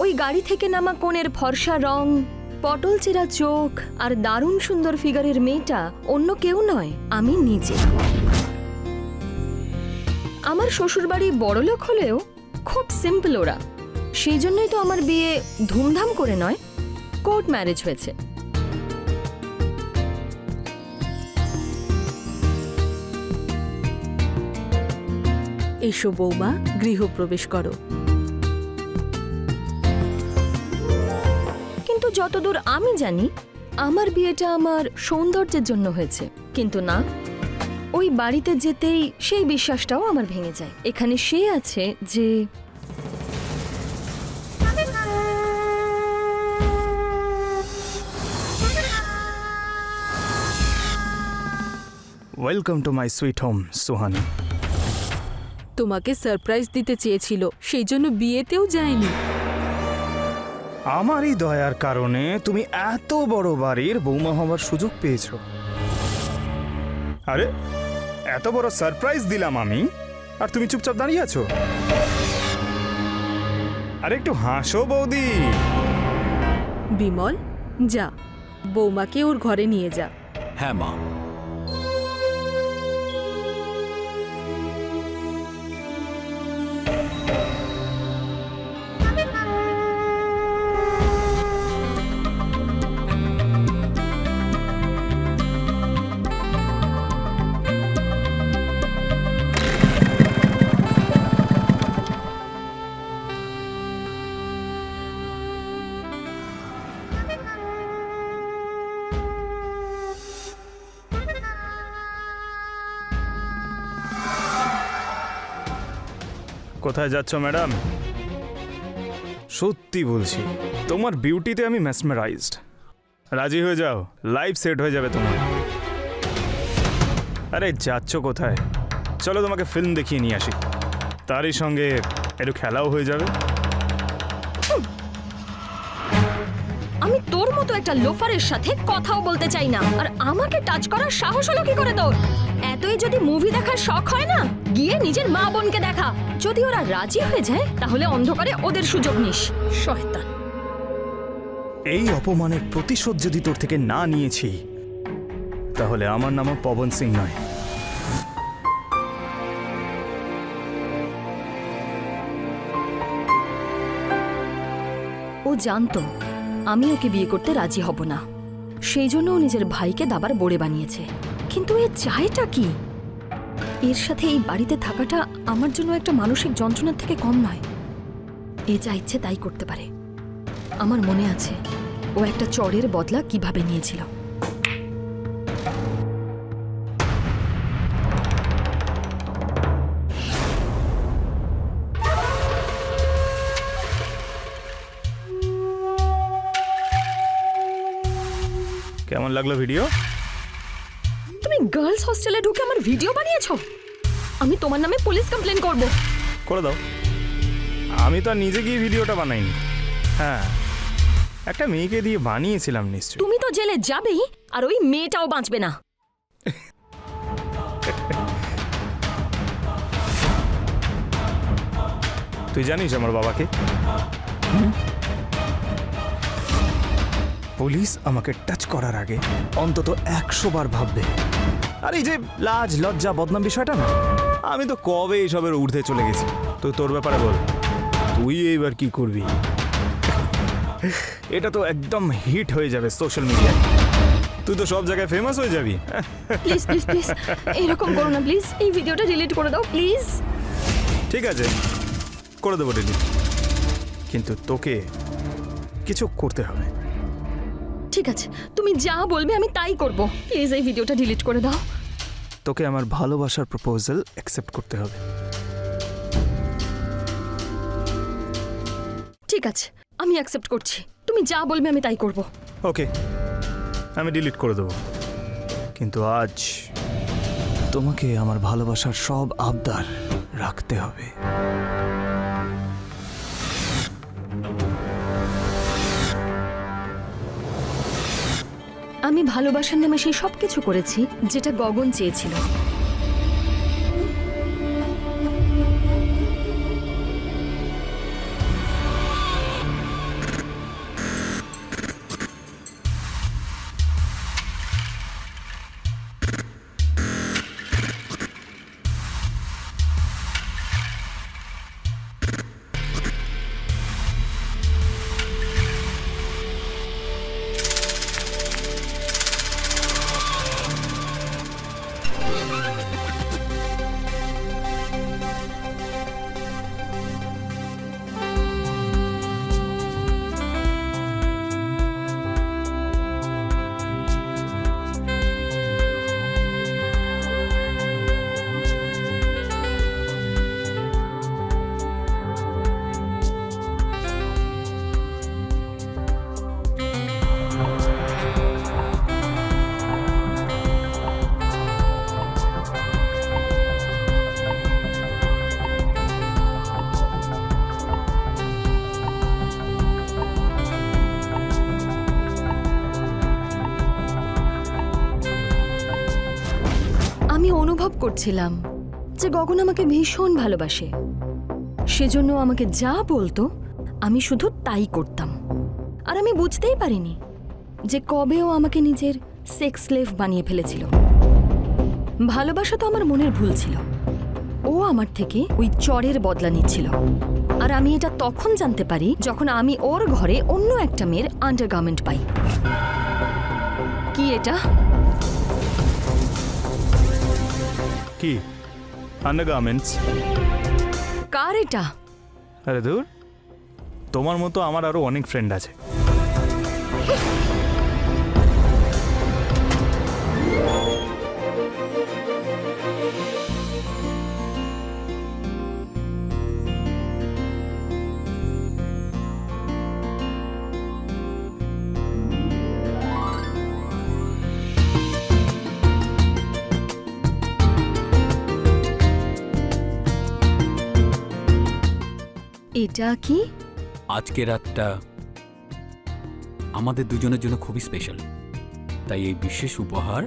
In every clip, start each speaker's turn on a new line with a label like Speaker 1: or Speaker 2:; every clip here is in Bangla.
Speaker 1: ওই গাড়ি থেকে নামা কোণের ফর্সা রং, পটল চেরা চোখ আর দারুণ সুন্দর ফিগারের মেয়েটা অন্য কেউ নয়, আমি নিজে। আমার শ্বশুরবাড়ি বড়লোক হলেও খুব সিম্পল ওরা, সেই জন্যই তো আমার বিয়ে ধুমধাম করে নয়, কোর্ট ম্যারেজ হয়েছে।
Speaker 2: এসো বৌমা, গৃহপ্রবেশ করো।
Speaker 1: কিন্তু যতদূর আমি জানি আমার বিয়েটা আমার সৌন্দর্যের জন্য হয়েছে, কিন্তু না, ওই বাড়িতে যেতেই সেই বিশ্বাসটাও আমার ভেঙে যায়। এখানে সে আছে যে
Speaker 3: welcome to my sweet home Suhani.
Speaker 2: তোমাকে সারপ্রাইজ দিতে চেয়েছিল, সেই জন্য বিয়েতেও যায়নি।
Speaker 3: আমারই দয়ার কারণে তুমি এত বড় বাড়ির বৌমা হওয়ার সুযোগ পেয়েছো। আরে এত বড় সারপ্রাইজ দিলাম আমি, আর তুমি চুপচাপ দাঁড়িয়ে আছো। আরে একটু হাসো বৌদি।
Speaker 2: বিমল, যা, বৌমাকে ওর ঘরে নিয়ে যা।
Speaker 4: হ্যাঁ মা।
Speaker 3: কোথায় যাচ্ছ ম্যাডাম? সত্যি বলছি, তোমার বিউটিতে আমি মেসমেরাইজড। রাজি হয়ে যাও, লাইফ সেট হয়ে যাবে তোমার। আরে যাচ্ছ কোথায়? চলো তোমাকে ফিল্ম দেখিয়ে নিয়ে আসি, তারই সঙ্গে একটু খেলাও হয়ে যাবে।
Speaker 1: আমি তোর মতো একটা লোফারের সাথে কথাও বলতে চাই না, আর আমাকে টাচ করার সাহস হলো কি করে তোর? এতই যদি মুভি দেখার শখ হয় না, গিয়ে নিজের মা বোনকে দেখা। যদি ওরা রাজি হয়ে যায় তাহলে অন্ধকারে ওদের সুযোগ নিস, শয়তান।
Speaker 3: এই অপমানের প্রতিশোধ যদি তোর থেকে না নিয়েছি, তাহলে আমার নামও পবন সিং নয়।
Speaker 1: ও জানতো আমি ওকে বিয়ে করতে রাজি হব না, সেই জন্য ও নিজের ভাইকে দাবার বড়ে বানিয়েছে। কিন্তু এ চায়টা কি? এর সাথে এই বাড়িতে থাকাটা আমার জন্য একটা মানসিক যন্ত্রণার থেকে কম নয়। এ যা ইচ্ছে তাই করতে পারে। আমার মনে আছে ও একটা চড়ের বদলা কিভাবে নিয়েছিল।
Speaker 3: কেমন লাগলো ভিডিও?
Speaker 1: তুমি গার্লস হোস্টেলে ঢুকে আমার ভিডিও বানিয়েছো? আমি তোমার নামে পুলিশ কমপ্লেন করব।
Speaker 3: করে দাও। আমি তো আর নিজে গিয়ে ভিডিওটা বানাইনি। হ্যাঁ, একটা মেয়েকে দিয়ে বানিয়েছিলাম নিশ্চয়ই।
Speaker 1: তুমি তো জেলে যাবেই, আর ওই মেয়েটাও বাঁচবে না।
Speaker 3: তুই জানিস আমার বাবাকে? পুলিশ আমাকে টাচ করার আগে অন্তত 100 বার ভাববে। আর এই যে লাজ লজ্জা বদনাম বিষয়টা না, আমি তো কবে এইসবের ঊর্ধ্বে চলে গেছি। তুই তোর ব্যাপারে বল, তুই এইবার কি করবি? এটা তো একদম হিট হয়ে যাবে সোশ্যাল মিডিয়ায়, তুই তো সব জায়গায় ফেমাস হয়ে যাবি।
Speaker 1: প্লিজ প্লিজ প্লিজ এরকম করো না প্লিজ, এই ভিডিওটা ডিলিট করে দাও প্লিজ।
Speaker 3: ঠিক আছে, করে দেবো ডিলিট, কিন্তু তোকে কিছু করতে হবে।
Speaker 1: ঠিক আছে, তুমি যা বলবে আমি তাই করব। প্লিজ এই ভিডিওটা ডিলিট করে দাও।
Speaker 3: তোকে আমার ভালোবাসার প্রপোজাল অ্যাকসেপ্ট করতে হবে।
Speaker 1: ঠিক আছে, আমি অ্যাকসেপ্ট করছি। তুমি যা বলবে আমি তাই করব।
Speaker 3: ওকে, আমি ডিলিট করে দেবো, কিন্তু আজ তোমাকে আমার ভালোবাসার সব আবদার রাখতে হবে।
Speaker 1: আমি ভালোবাসার নামে সেই সব কিছু করেছি যেটা গগন চেয়েছিল। অনুভব করছিলাম যে গগন আমাকে ভীষণ ভালোবাসে। সেজন্য আমাকে যা বলতো আমি শুধু তাই করতাম। আর আমি বুঝতেই পারিনি যে কবেও আমাকে নিজের সেক্স স্লেভ বানিয়ে ফেলেছিল। ভালোবাসা তো আমার মনের ভুল ছিল। ও আমার থেকে ওই চড়ের বদলা নিচ্ছিল। আর আমি এটা তখন জানতে পারি যখন আমি ওর ঘরে অন্য একটা মেয়ের আন্ডারগার্মেন্ট পাই। কি এটা?
Speaker 3: কি আন্ডারগার্মেন্টস?
Speaker 1: কার এটা?
Speaker 3: আরে দূর, তোমার মতো আমার আরো অনেক ফ্রেন্ড আছে।
Speaker 1: এটা কি?
Speaker 4: আজকে রাতটা আমাদের দুজনের জন্য খুবই স্পেশাল, তাই এই বিশেষ উপহার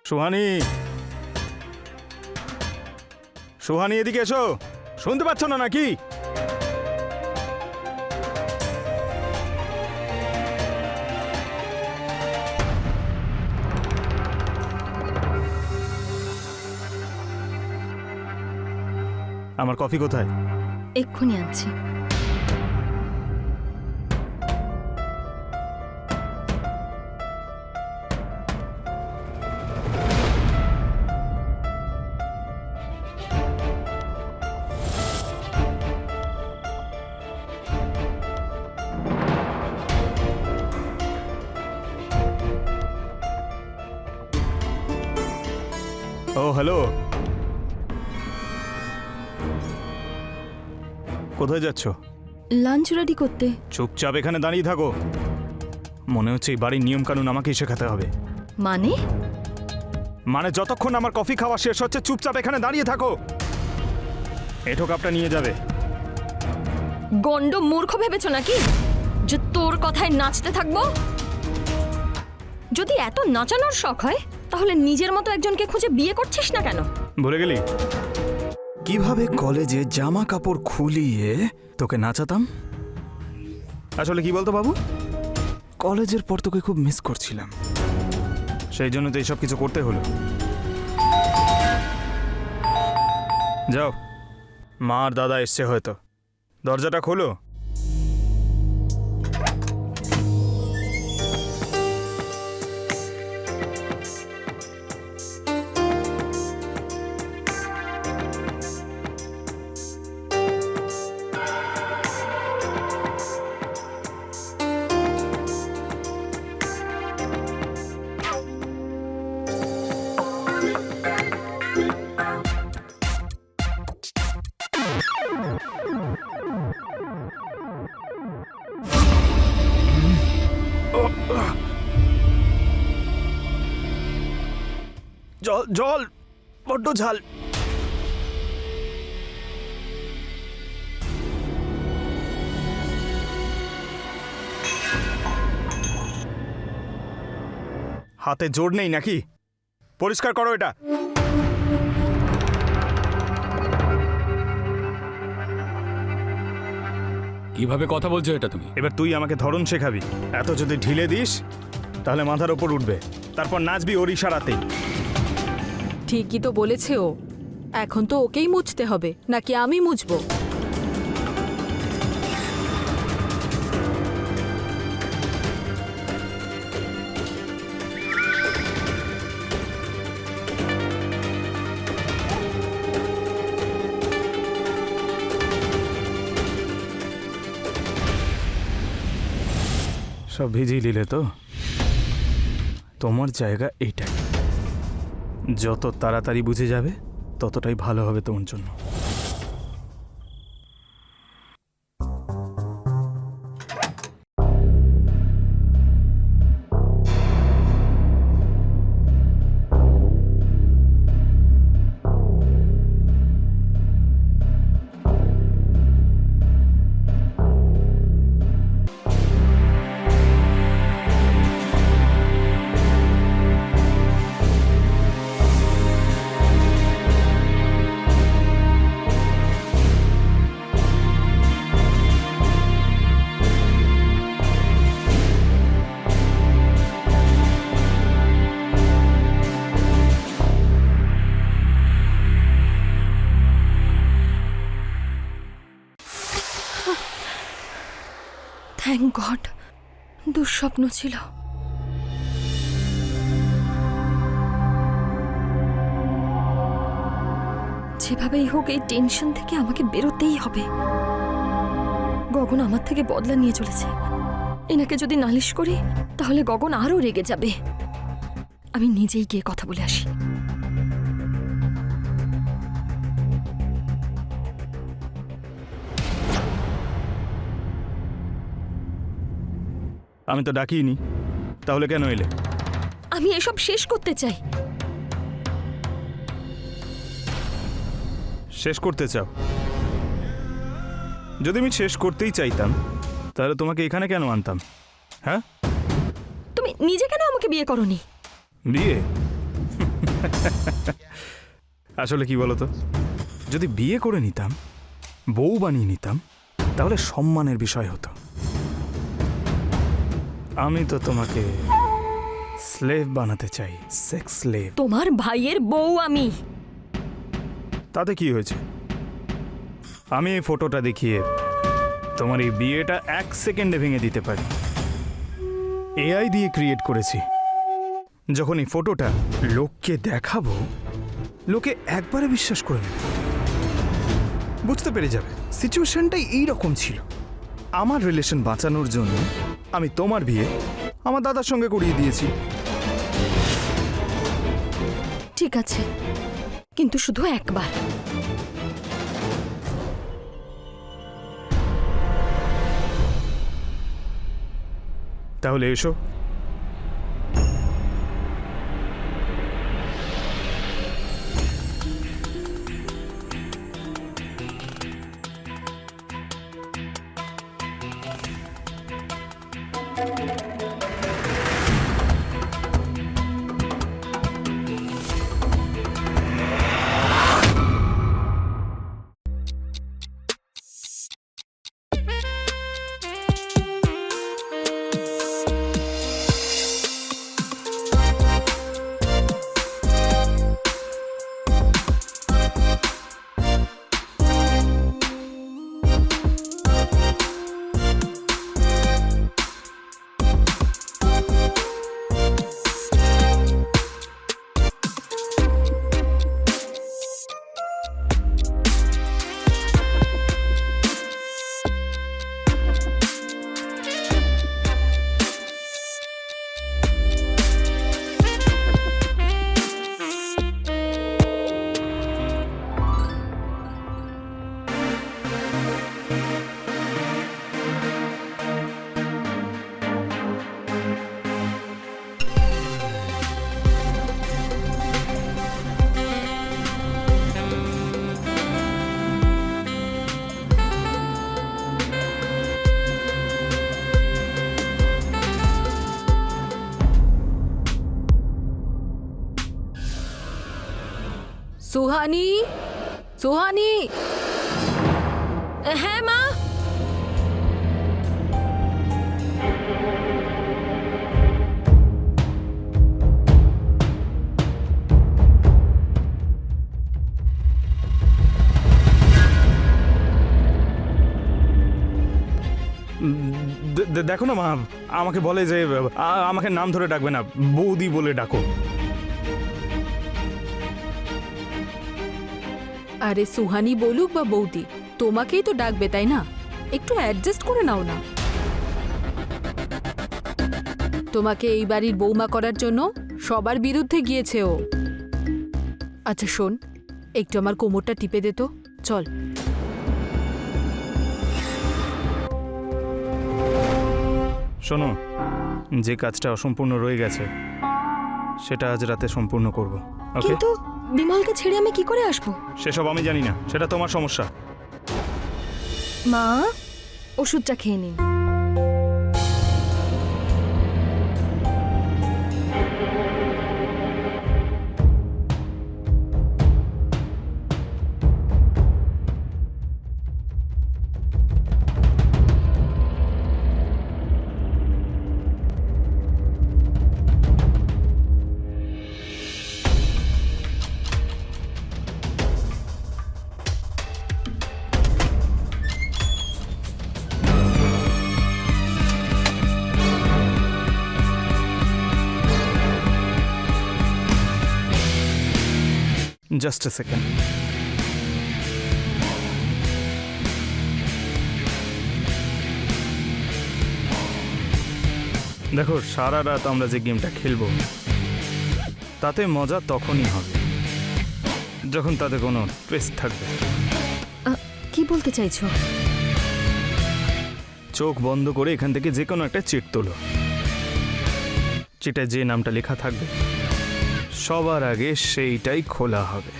Speaker 3: সুহানি, সুহানি এদিকে এসো। শুনতে পাচ্ছ না নাকি? আমার কফি কোথায়?
Speaker 1: এক্ষুনি আনছি।
Speaker 3: ও হ্যালো, কোথায় যাচ্ছ?
Speaker 1: লাঞ্চ রেডি করতে।
Speaker 3: চুপচাপ এখানে দাঁড়িয়ে থাকো। মনে হচ্ছে এই বাড়ির নিয়ম কানুন আমাকেই শেখাতে হবে।
Speaker 1: মানে?
Speaker 3: মানে যতক্ষণ আমার কফি খাওয়া শেষ হচ্ছে চুপচাপ এখানে দাঁড়িয়ে থাকো। এঠো কাপটা নিয়ে যাবে।
Speaker 1: গন্ড মূর্খ ভেবেছো নাকি যে তোর কথায় নাচতে থাকবো? যদি এত নাচানোর শখ হয় তাহলে নিজের মতো একজনকে খুঁজে বিয়ে করছিস না কেন?
Speaker 3: ভুলে গেলি কিভাবে কলেজে জামা কাপড় খুলিয়ে তোকে নাচাতাম? আসলে কি বলতো বাবু, কলেজের পর তোকে খুব মিস করছিলাম, সেই জন্য তো এইসব কিছু করতে হলো। যাও, মা আর দাদা এসছে হয়তো, দরজাটা খোলো। জল জল, বড্ড ঝাল। হাতে জোর নেই নাকি? পরিষ্কার করো এটা।
Speaker 4: কিভাবে কথা বলছো এটা তুমি?
Speaker 3: এবার তুই আমাকে ধরন শেখাবি। এত যদি ঢিলে দিস তাহলে মাথার ওপর উঠবে, তারপর নাচবি ওর ইশারাতেই।
Speaker 2: ঠিকই তো বলেছে ও। এখন তো ওকেই মুছতে হবে, নাকি আমি মুছবো?
Speaker 3: সব ভিজিয়ে নিলে তো? তোমার জায়গা এইটাই। যত তাড়াতাড়ি বুঝে যাবে ততটাই ভালো হবে তোমার জন্য।
Speaker 1: থ্যাংক গড, দুঃস্বপ্ন ছিল। যেভাবেই হোক এই টেনশন থেকে আমাকে বেরোতেই হবে। গগন আমার থেকে বদলা নিয়ে চলেছে। এনাকে যদি নালিশ করি তাহলে গগন আরো রেগে যাবে। আমি নিজেই গিয়ে কথা বলে আসি।
Speaker 3: আমি তো ডাকিনি, তাহলে কেন এলে?
Speaker 1: আমি এসব শেষ করতে চাই।
Speaker 3: শেষ করতে চাও? যদি আমি শেষ করতেই চাইতাম তাহলে তোমাকে এখানে কেন আনতাম? হ্যাঁ,
Speaker 1: তুমি নিজে কেন আমাকে বিয়ে করনি?
Speaker 3: বিয়ে? আসলে কি বলতো, যদি বিয়ে করে নিতাম, বউ বানিয়ে নিতাম, তাহলে সম্মানের বিষয় হতো। আমি তো তোমাকে স্লেভ বানাতে চাই, সেক্স স্লেভ।
Speaker 1: তোমার ভাইয়ের বউ আমি।
Speaker 3: তাতে কি হয়েছে? আমি এই ফটোটা দেখিয়ে তোমার এই বিয়েটা 1 সেকেন্ডে ভেঙে দিতে পারি। এআই দিয়ে ক্রিয়েট করেছি। যখন এই ফটোটা লোককে দেখাবো, লোকে একবারে বিশ্বাস করে নেবে, বুঝতে পেরে যাবে সিচুয়েশনটাই এইরকম ছিল। আমার রিলেশন বাঁচানোর জন্য আমি তোমার বিয়ে আমার দাদার সঙ্গে করিয়ে দিয়েছি।
Speaker 1: ঠিক আছে, কিন্তু শুধু একবার।
Speaker 3: তাহলে এসো।
Speaker 2: সুহানি, সুহানি।
Speaker 1: হ্যাঁ মা।
Speaker 3: দেখো না মা, আমাকে বলে যে আমাকে নাম ধরে ডাকবে না, বৌদি বলে ডাকো।
Speaker 2: আরে সুহানি বলুক বা বৌদি, তোমাকেই তো ডাকবে তাই না? একটু অ্যাডজাস্ট করে নাও না। তোমাকে এই বাড়ির বৌমা করার জন্য সবার বিরুদ্ধে গিয়েছে ও। আচ্ছা শোন, একটু আমার কোমরটা টিপে দে তো, চল।
Speaker 3: শোনো, যে কাজটা অসম্পূর্ণ রয়ে গেছে সেটা আজ রাতে সম্পূর্ণ করব। ওকে?
Speaker 1: কিন্তু বিমলকে ছেড়ে আমি কি করে আসবো?
Speaker 3: সেসব আমি জানি না, সেটা তোমার সমস্যা।
Speaker 1: মা, ওষুধটা খেয়ে নিন।
Speaker 3: Just a second. দেখো, সারা রাত আমরা যে গেমটা খেলবো তাতে মজা তখনই হবে যখন তাতে কোনো টুইস্ট থাকবে।
Speaker 1: কি বলতে চাইছো?
Speaker 3: চোখ বন্ধ করে এখান থেকে যে কোনো একটা চিট তোলো। চিটে যে নামটা লেখা থাকবে সবার আগে সেইটাই খোলা হবে।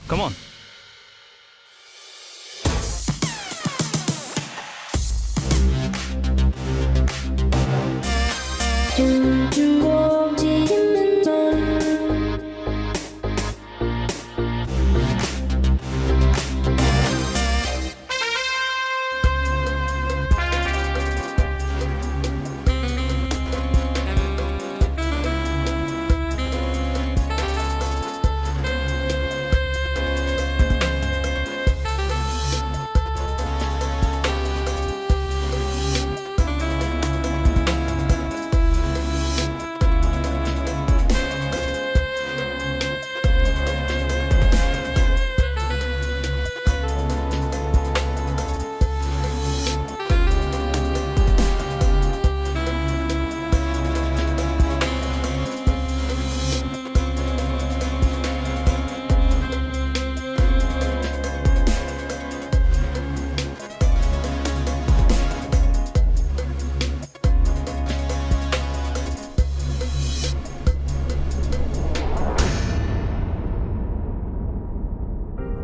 Speaker 3: Come on.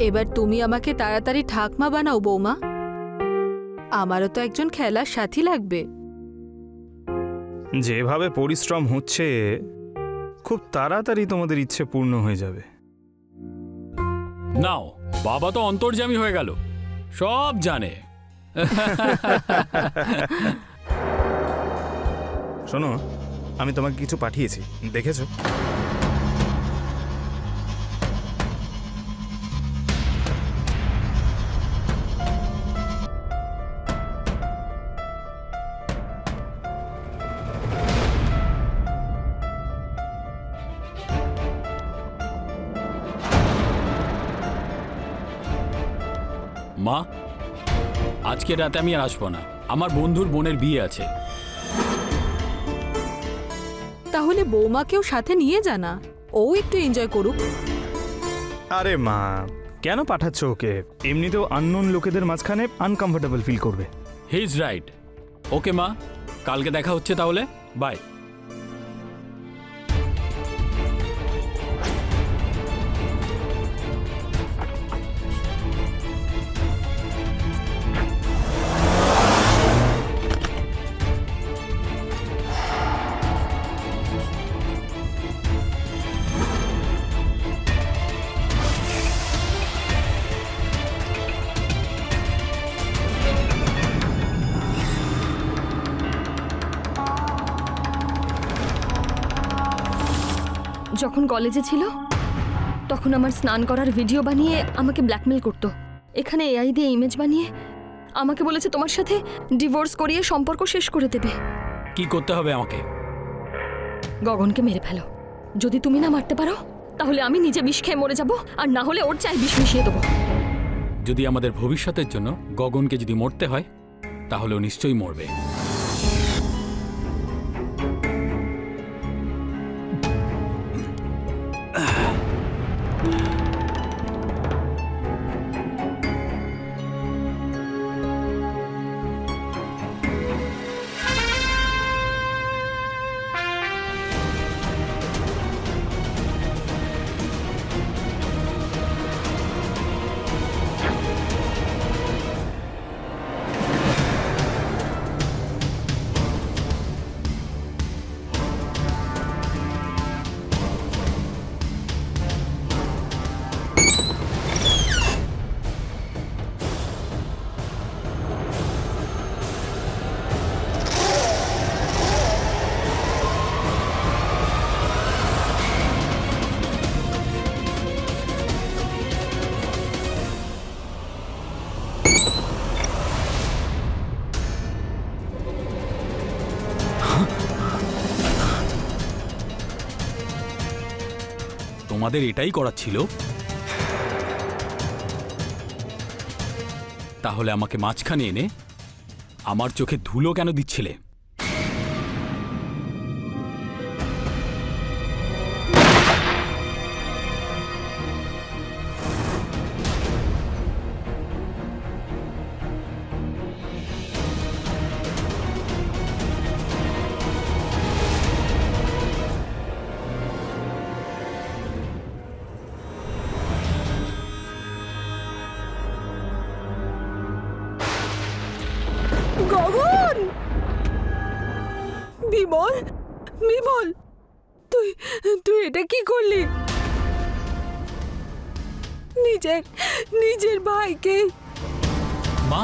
Speaker 2: এবার তুমি আমাকে তাড়াতাড়ি ঠাকমা বানাও বৌমা। আমারও তো একজন খেলার সাথী লাগবে।
Speaker 3: যেভাবে পরিশ্রম হচ্ছে খুব তাড়াতাড়ি তোমাদের ইচ্ছে পূর্ণ হয়ে যাবে।
Speaker 4: নাও, বাবা তো অন্তর্যামী হয়ে গেল, সব জানে।
Speaker 3: শোনো, আমি তোমাকে কিছু পাঠিয়েছি, দেখেছো?
Speaker 4: মা, আজকে রাতে আমি আর আসবো না, আমার বন্ধুর বোনের বিয়ে আছে।
Speaker 2: তাহলে বৌমাকেও সাথে নিয়ে জানা, ও একটু এনজয় করুক।
Speaker 3: আরে মা, কেন পাঠাচ্ছ ওকে? এমনিতেও আননোন লোকেদের মাঝখানে আনকমফোর্টেবল ফিল করবে।
Speaker 4: He is right. ওকে মা, কালকে দেখা হচ্ছে তাহলে, বাই।
Speaker 1: যখন কলেজে ছিল তখন আমার স্নান করার ভিডিও বানিয়ে আমাকে ব্ল্যাকমেল করতো। এখানে এআই দিয়ে ইমেজ বানিয়ে আমাকে বলেছে তোমার সাথে ডিভোর্স করিয়ে সম্পর্ক শেষ করে দেবে।
Speaker 4: কি করতে হবে আমাকে?
Speaker 1: গগনকে মেরে ফেলো। যদি তুমি না মারতে পারো তাহলে আমি নিজে বিষ খেয়ে মরে যাব, আর না হলে ওর চাই বিষ মিশিয়ে দেবো।
Speaker 4: যদি আমাদের ভবিষ্যতের জন্য গগনকে যদি মরতে হয় তাহলে ও নিশ্চয়ই মরবে। তোমাদের এটাই করার ছিল? তাহলে আমাকে মাঝখানে এনে আমার চোখে ধুলো কেন দিচ্ছিলে?
Speaker 2: গগন! বিমল, বিমল, তুই তুই এটা কি করলি? নিজের ভাইকে।
Speaker 4: মা,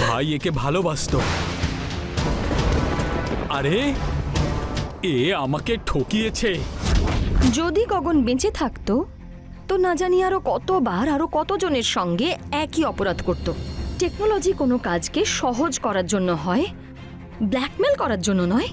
Speaker 4: ভাই একে ভালোবাসতো। আরে এ আমাকে ঠকিয়েছে।
Speaker 1: যদি গগন বেঁচে থাকতো তো না জানি আরো কতবার আরো কতজনের সঙ্গে একই অপরাধ করত। টেকনোলজি কোনো কাজকে সহজ করার জন্য হয়, ব্ল্যাকমেল করার জন্য নয়।